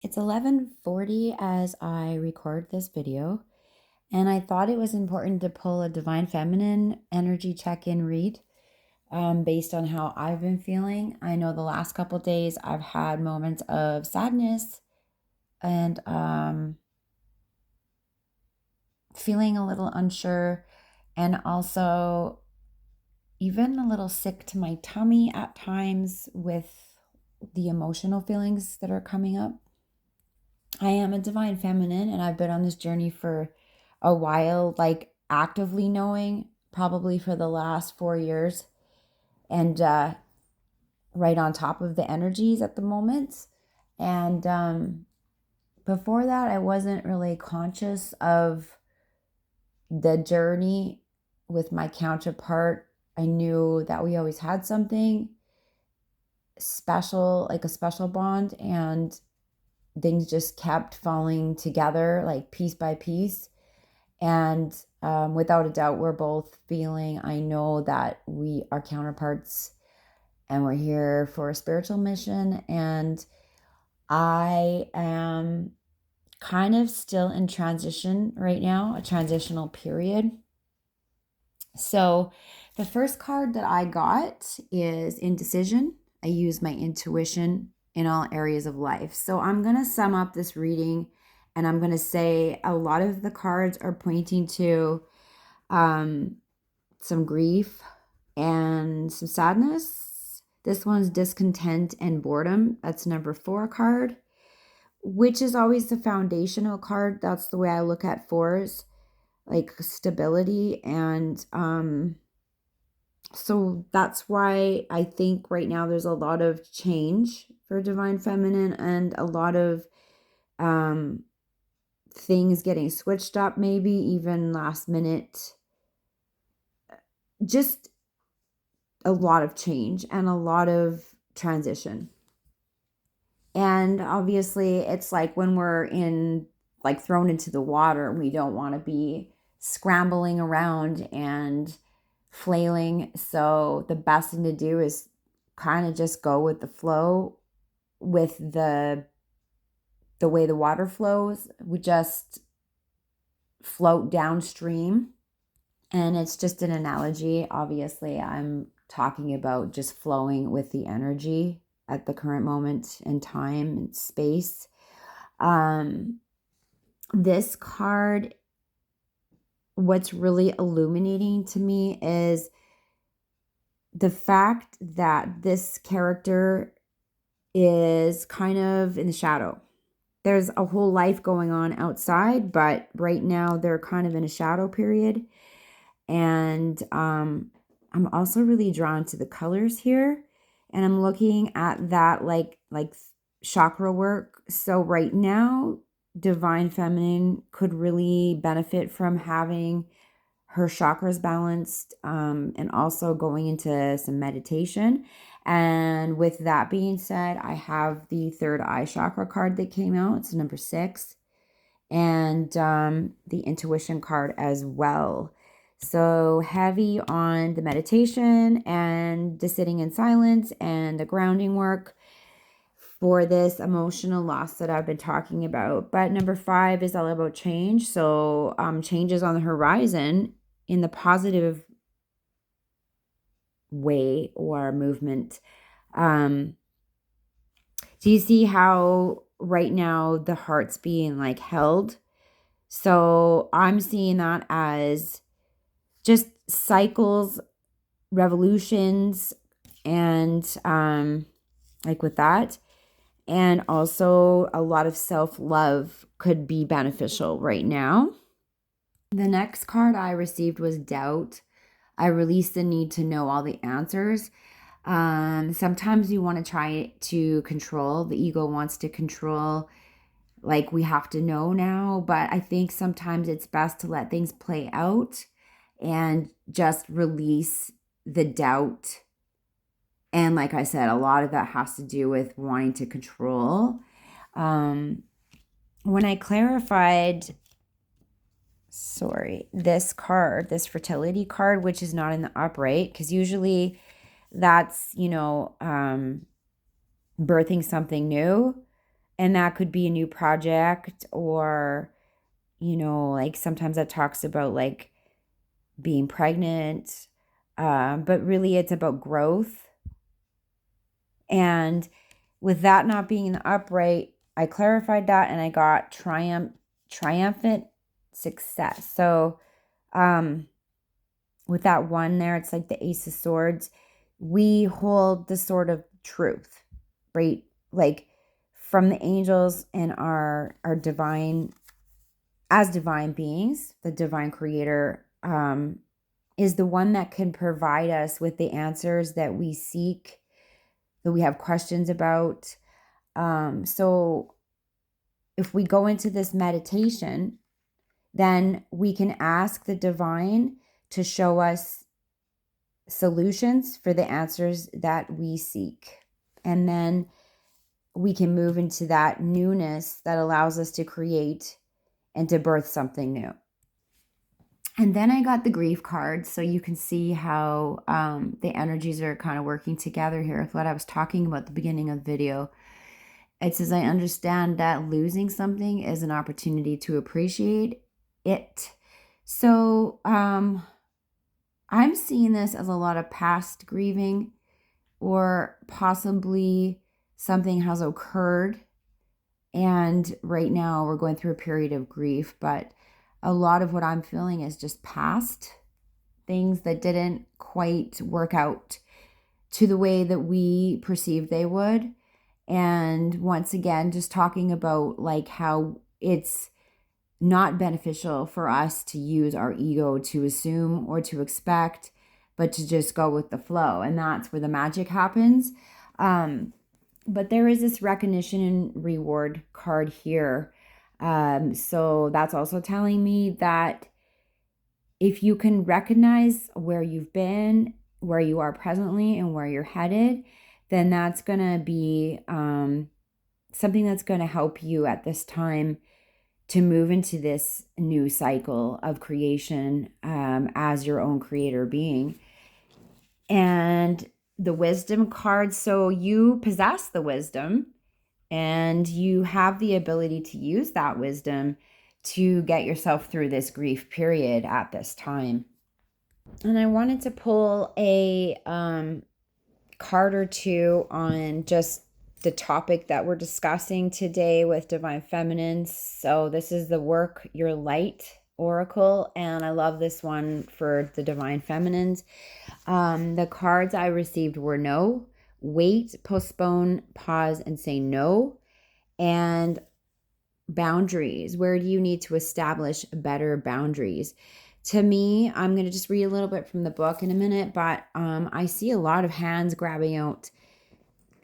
It's 11:40 as I record this video, and I thought it was important to pull a Divine Feminine energy check-in read based on how I've been feeling. I know the last couple days I've had moments of sadness and feeling a little unsure, and also even a little sick to my tummy at times with the emotional feelings that are coming up. I am a divine feminine and I've been on this journey for a while, like actively knowing probably for the last 4 years and right on top of the energies at the moment. And before that, I wasn't really conscious of the journey with my counterpart. I knew that we always had something special, like a special bond, and things just kept falling together like piece by piece. And without a doubt, we're both feeling, I know that we are counterparts and we're here for a spiritual mission. And I am kind of still in transition right now, a transitional period. So the first card that I got is indecision. I use my intuition in all areas of life. So I'm going to sum up this reading and I'm going to say a lot of the cards are pointing to um, some grief and some sadness. This one's discontent and boredom. That's number 4 card, which is always the foundational card. That's the way I look at fours, like stability. And so that's why I think right now there's a lot of change for Divine Feminine and a lot of um, things getting switched up, maybe even last minute. Just a lot of change and a lot of transition. And obviously, it's like when we're in, like thrown into the water, we don't want to be scrambling around and flailing. So the best thing to do is kind of just go with the flow with the way the water flows. We just float downstream. And it's just an analogy. Obviously, I'm talking about just flowing with the energy at the current moment in time and space. Um, this card, what's really illuminating to me is the fact that this character is kind of in the shadow. There's a whole life going on outside, but right now they're kind of in a shadow period. And I'm also really drawn to the colors here. And I'm looking at that like chakra work. So right now, Divine Feminine could really benefit from having her chakras balanced, and also going into some meditation. And with that being said, I have the third eye chakra card that came out. It's number 6, and the intuition card as well. So heavy on the meditation and the sitting in silence and the grounding work for this emotional loss that I've been talking about. But number 5 is all about change. So change is on the horizon in the positive way or movement. Um, do you see how right now the heart's being like held? So I'm seeing that as just cycles, revolutions, and like with that. And also a lot of self-love could be beneficial right now. The next card I received was doubt. I released the need to know all the answers. Sometimes you want to try to control. The ego wants to control, like we have to know now. But I think sometimes it's best to let things play out and just release the doubt. And like I said, a lot of that has to do with wanting to control. Um, when I clarified, this card, this fertility card, which is not in the upright, because usually that's, birthing something new. And that could be a new project, or, like sometimes that talks about like being pregnant. But really it's about growth. And with that not being in the upright, I clarified that and I got triumphant success. So with that one there, it's like the Ace of Swords. We hold the sword of truth, right? Like from the angels and our divine, as divine beings, the divine creator is the one that can provide us with the answers that we seek, that we have questions about. So if we go into this meditation, then we can ask the divine to show us solutions for the answers that we seek. And then we can move into that newness that allows us to create and to birth something new. And then I got the grief card, so you can see how the energies are kind of working together here with what I was talking about at the beginning of the video. It says, I understand that losing something is an opportunity to appreciate it. So I'm seeing this as a lot of past grieving, or possibly something has occurred and right now we're going through a period of grief. But a lot of what I'm feeling is just past things that didn't quite work out to the way that we perceived they would. And once again, just talking about like how it's not beneficial for us to use our ego to assume or to expect, but to just go with the flow. And that's where the magic happens. But there is this recognition and reward card here. So that's also telling me that if you can recognize where you've been, where you are presently, and where you're headed, then that's going to be something that's going to help you at this time to move into this new cycle of creation as your own creator being. And the wisdom card, so you possess the wisdom and you have the ability to use that wisdom to get yourself through this grief period at this time. And I wanted to pull a card or two on just the topic that we're discussing today with Divine Feminine. So this is the Work Your Light Oracle, and I love this one for the Divine Feminines. The cards I received were no, wait, postpone, pause, and say no, and boundaries. Where do you need to establish better boundaries? To me, I'm going to just read a little bit from the book in a minute, but I see a lot of hands grabbing out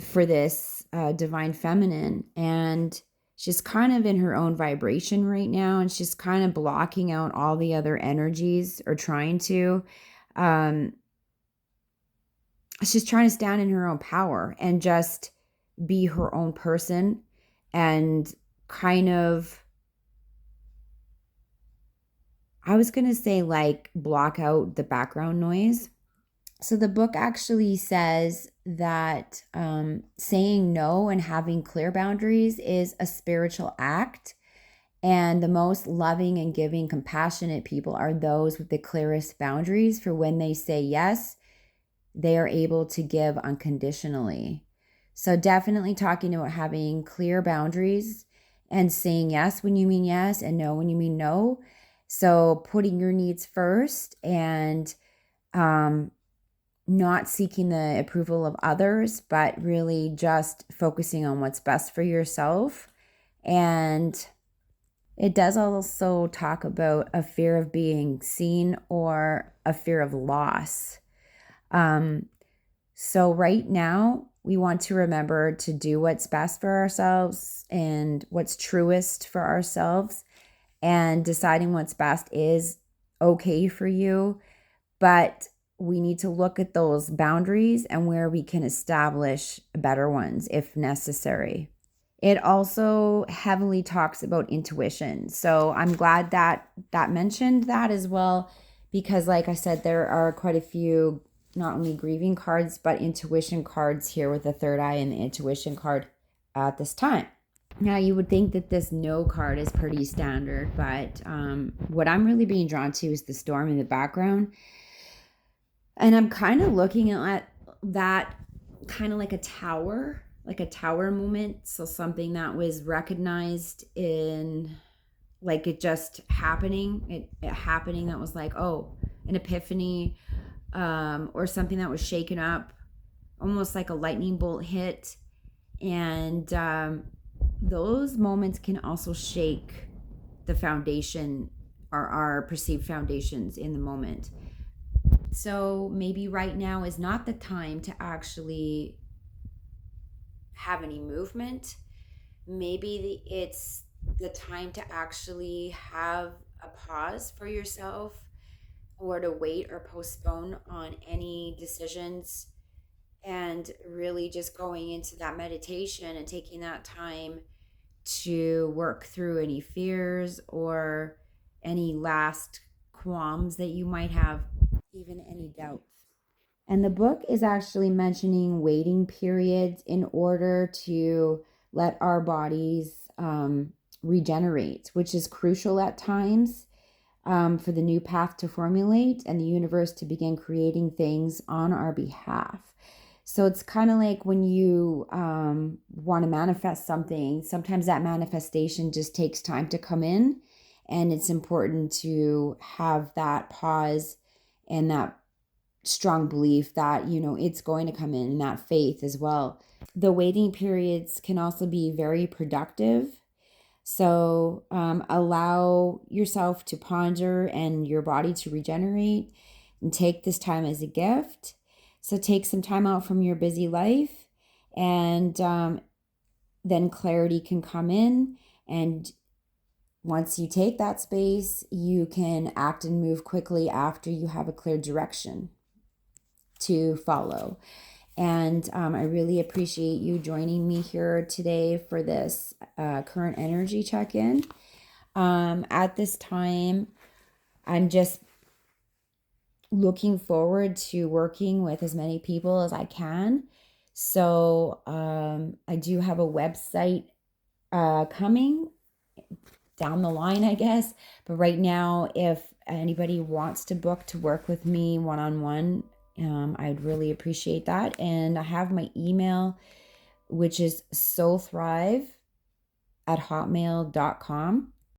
for this Divine Feminine, and she's kind of in her own vibration right now, and she's kind of blocking out all the other energies, or trying to. She's trying to stand in her own power and just be her own person and kind of, I was going to say, like, block out the background noise. So the book actually says that saying no and having clear boundaries is a spiritual act. And the most loving and giving, compassionate people are those with the clearest boundaries, for when they say yes, they are able to give unconditionally. So definitely talking about having clear boundaries and saying yes when you mean yes and no when you mean no. So putting your needs first and not seeking the approval of others, but really just focusing on what's best for yourself. And it does also talk about a fear of being seen or a fear of loss. So right now, we want to remember to do what's best for ourselves and what's truest for ourselves, and deciding what's best is okay for you. But we need to look at those boundaries and where we can establish better ones if necessary. It also heavily talks about intuition. So I'm glad that mentioned that as well, because like I said, there are quite a few, not only grieving cards, but intuition cards here with the third eye and the intuition card at this time. Now, you would think that this no card is pretty standard, but what I'm really being drawn to is the storm in the background. And I'm kind of looking at that kind of like a tower moment. So something that was recognized in, like, it just happening, it happening, that was like, oh, an epiphany, or something that was shaken up, almost like a lightning bolt hit. And those moments can also shake the foundation, or our perceived foundations in the moment. So maybe right now is not the time to actually have any movement. Maybe it's the time to actually have a pause for yourself, or to wait or postpone on any decisions, and really just going into that meditation and taking that time to work through any fears or any last qualms that you might have, even any doubts. And the book is actually mentioning waiting periods in order to let our bodies regenerate, which is crucial at times, for the new path to formulate and the universe to begin creating things on our behalf. So it's kind of like when you want to manifest something, sometimes that manifestation just takes time to come in. And it's important to have that pause and that strong belief that, it's going to come in, and that faith as well. The waiting periods can also be very productive. So allow yourself to ponder and your body to regenerate, and take this time as a gift. So take some time out from your busy life, and then clarity can come in. And once you take that space, you can act and move quickly after you have a clear direction to follow. And I really appreciate you joining me here today for this current energy check in. At this time, I'm just looking forward to working with as many people as I can. So I do have a website coming down the line, I guess. But right now, if anybody wants to book to work with me one on one, I'd really appreciate that. And I have my email, which is soulthrive@hotmail.com.